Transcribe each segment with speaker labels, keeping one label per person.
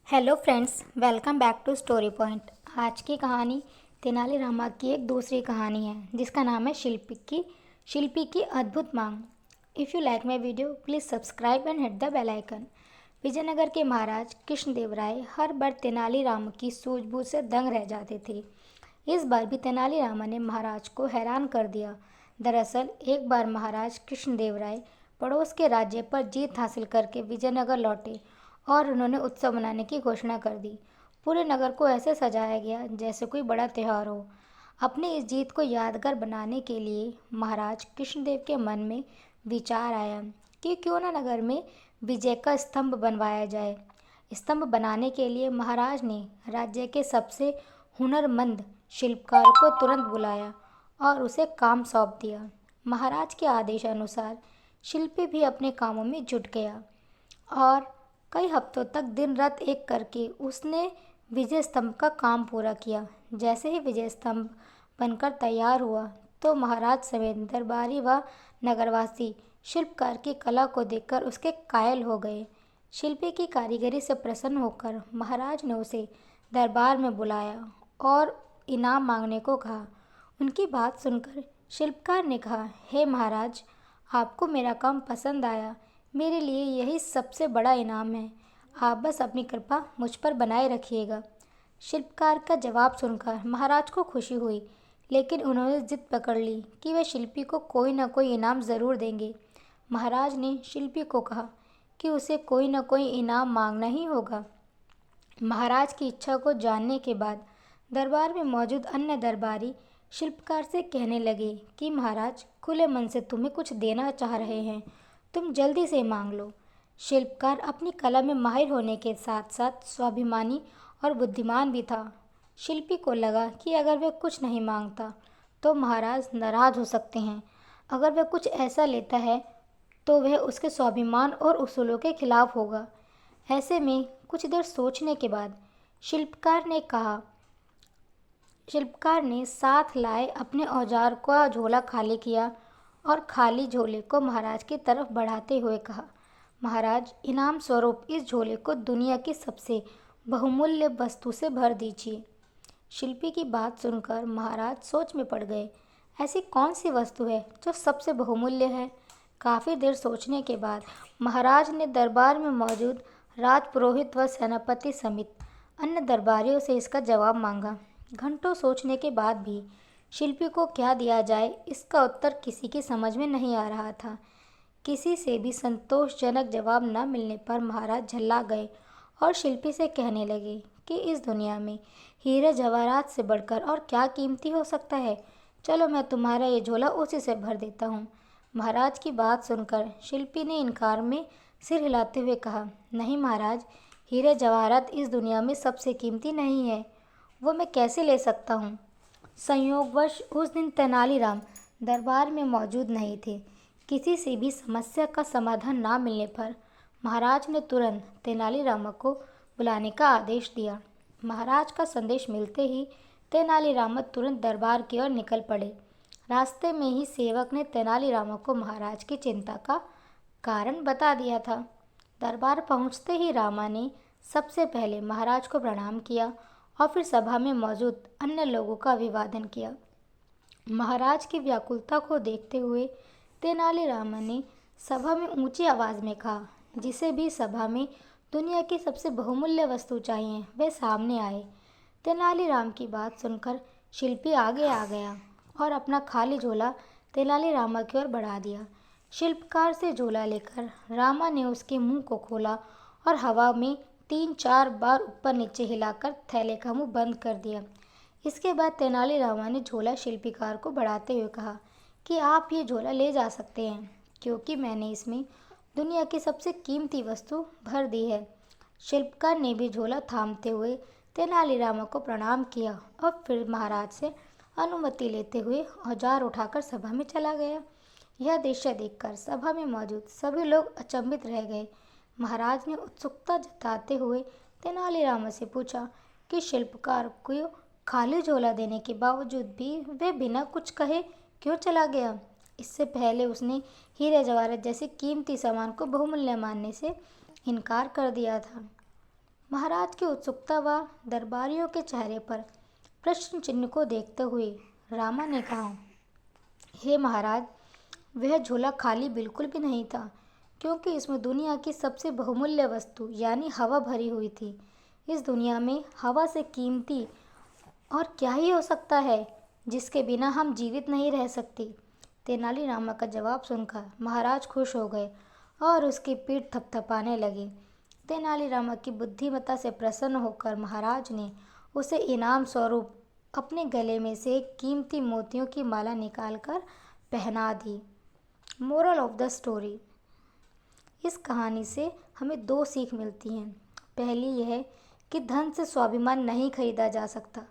Speaker 1: Hello friends, welcome back to Story Point. आज की कहानी तेनालीरामा की एक दूसरी कहानी है जिसका नाम है शिल्पी की अद्भुत मांग। If you like my video please subscribe and hit the bell icon. Vijayanagara के महाराज कृष्णदेवराय हर बार तेनालीरामा की सूझबूझ से दंग रह जाते थे। इस बार भी तेनालीरामा ने महाराज को हैरान कर दिया। दरअसल एक बार महाराज कृष्णदेवराय पड़ोस के राज्य पर जीत हासिल करके विजयनगर लौटे और उन्होंने उत्सव मनाने की घोषणा कर दी। पूरे नगर को ऐसे सजाया गया जैसे कोई बड़ा त्यौहार हो। अपनी इस जीत को यादगार बनाने के लिए महाराज कृष्णदेव के मन में विचार आया कि क्यों न नगर में विजय का स्तंभ बनवाया जाए। स्तंभ बनाने के लिए महाराज ने राज्य के सबसे हुनरमंद शिल्पकार को तुरंत बुलाया और उसे काम सौंप दिया। महाराज के आदेश अनुसार शिल्पी भी अपने कामों में जुट गया और कई हफ्तों तक दिन रात एक करके उसने विजय स्तंभ का काम पूरा किया। जैसे ही विजय स्तंभ बनकर तैयार हुआ तो महाराज समेत दरबारी व नगरवासी शिल्पकार की कला को देखकर उसके कायल हो गए। शिल्पी की कारीगरी से प्रसन्न होकर महाराज ने उसे दरबार में बुलाया और इनाम मांगने को कहा। उनकी बात सुनकर शिल्पकार ने कहा, हे महाराज, आपको मेरा काम पसंद आया। मेरे लिए यही सबसे बड़ा इनाम है। आप बस अपनी कृपा मुझ पर बनाए रखिएगा। शिल्पकार का जवाब सुनकर महाराज को खुशी हुई, लेकिन उन्होंने जिद पकड़ ली कि वे शिल्पी को कोई न कोई इनाम ज़रूर देंगे। महाराज ने शिल्पी को कहा कि उसे कोई न कोई इनाम मांगना ही होगा। महाराज की इच्छा को जानने के बाद दरबार में मौजूद अन्य दरबारी शिल्पकार से कहने लगे कि महाराज खुले मन से तुम्हें कुछ देना चाह रहे हैं, तुम जल्दी से मांग लो। शिल्पकार अपनी कला में माहिर होने के साथ साथ स्वाभिमानी और बुद्धिमान भी था। शिल्पी को लगा कि अगर वह कुछ नहीं मांगता तो महाराज नाराज हो सकते हैं। अगर वह कुछ ऐसा लेता है तो वह उसके स्वाभिमान और उसूलों के खिलाफ होगा। ऐसे में कुछ देर सोचने के बाद शिल्पकार ने साथ लाए अपने औजार का झोला खाली किया और खाली झोले को महाराज की तरफ बढ़ाते हुए कहा, महाराज, इनाम स्वरूप इस झोले को दुनिया की सबसे बहुमूल्य वस्तु से भर दीजिए। शिल्पी की बात सुनकर महाराज सोच में पड़ गए। ऐसी कौन सी वस्तु है जो सबसे बहुमूल्य है? काफ़ी देर सोचने के बाद महाराज ने दरबार में मौजूद राजपुरोहित व सेनापति समेत अन्य दरबारियों से इसका जवाब मांगा। घंटों सोचने के बाद भी शिल्पी को क्या दिया जाए, इसका उत्तर किसी की समझ में नहीं आ रहा था। किसी से भी संतोषजनक जवाब न मिलने पर महाराज झल्ला गए और शिल्पी से कहने लगे कि इस दुनिया में हीरे जवाहरात से बढ़कर और क्या कीमती हो सकता है। चलो, मैं तुम्हारा ये झोला उसी से भर देता हूँ। महाराज की बात सुनकर शिल्पी ने इनकार में सिर हिलाते हुए कहा, नहीं महाराज, हीरे जवाहरात इस दुनिया में सबसे कीमती नहीं है। वो मैं कैसे ले सकता हूँ? संयोगवश उस दिन तेनालीराम दरबार में मौजूद नहीं थे। किसी से भी समस्या का समाधान ना मिलने पर महाराज ने तुरंत तेनालीरामा को बुलाने का आदेश दिया। महाराज का संदेश मिलते ही तेनालीरामा तुरंत दरबार की ओर निकल पड़े। रास्ते में ही सेवक ने तेनालीरामा को महाराज की चिंता का कारण बता दिया था। दरबार पहुंचते ही रामा ने सबसे पहले महाराज को प्रणाम किया और फिर सभा में मौजूद अन्य लोगों का अभिवादन किया। महाराज की व्याकुलता को देखते हुए तेनालीरामा ने सभा में ऊंची आवाज़ में कहा, जिसे भी सभा में दुनिया की सबसे बहुमूल्य वस्तु चाहिए वे सामने आए। तेनालीराम की बात सुनकर शिल्पी आगे आ गया और अपना खाली झोला तेनालीरामा की ओर बढ़ा दिया। शिल्पकार से झोला लेकर रामा ने उसके मुंह को खोला और हवा में 3-4 बार ऊपर नीचे हिलाकर थैले का मुंह बंद कर दिया। इसके बाद तेनालीरामा ने झोला शिल्पीकार को बढ़ाते हुए कहा कि आप ये झोला ले जा सकते हैं, क्योंकि मैंने इसमें दुनिया की सबसे कीमती वस्तु भर दी है। शिल्पकार ने भी झोला थामते हुए तेनालीरामा को प्रणाम किया और फिर महाराज से अनुमति लेते हुए औजार उठाकर सभा में चला गया। यह दृश्य देखकर सभा में मौजूद सभी लोग अचंभित रह गए। महाराज ने उत्सुकता जताते हुए तेनालीरामा से पूछा कि शिल्पकार को खाली झोला देने के बावजूद भी वे बिना कुछ कहे क्यों चला गया। इससे पहले उसने हीरे जवाहरात जैसे कीमती सामान को बहुमूल्य मानने से इनकार कर दिया था। महाराज की उत्सुकता व दरबारियों के चेहरे पर प्रश्न चिन्ह को देखते हुए रामा ने कहा, हे महाराज, वह झोला खाली बिल्कुल भी नहीं था, क्योंकि इसमें दुनिया की सबसे बहुमूल्य वस्तु यानी हवा भरी हुई थी। इस दुनिया में हवा से कीमती और क्या ही हो सकता है, जिसके बिना हम जीवित नहीं रह सकते। तेनालीरामा का जवाब सुनकर महाराज खुश हो गए और उसकी पीठ थपथपाने लगे। तेनालीरामा की बुद्धिमत्ता से प्रसन्न होकर महाराज ने उसे इनाम स्वरूप अपने गले में से एक कीमती मोतियों की माला निकालकर पहना दी। मोरल ऑफ द स्टोरी, इस कहानी से हमें दो सीख मिलती हैं। पहली यह कि धन से स्वाभिमान नहीं खरीदा जा सकता।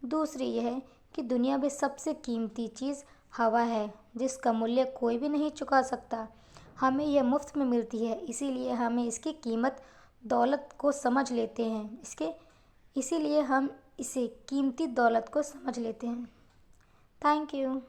Speaker 1: दूसरी यह कि दुनिया में सबसे कीमती चीज़ हवा है, जिसका मूल्य कोई भी नहीं चुका सकता। हमें यह मुफ्त में मिलती है, इसीलिए हमें इसकी कीमत दौलत को समझ लेते हैं इसीलिए हम इसे कीमती दौलत को समझ लेते हैं। Thank you.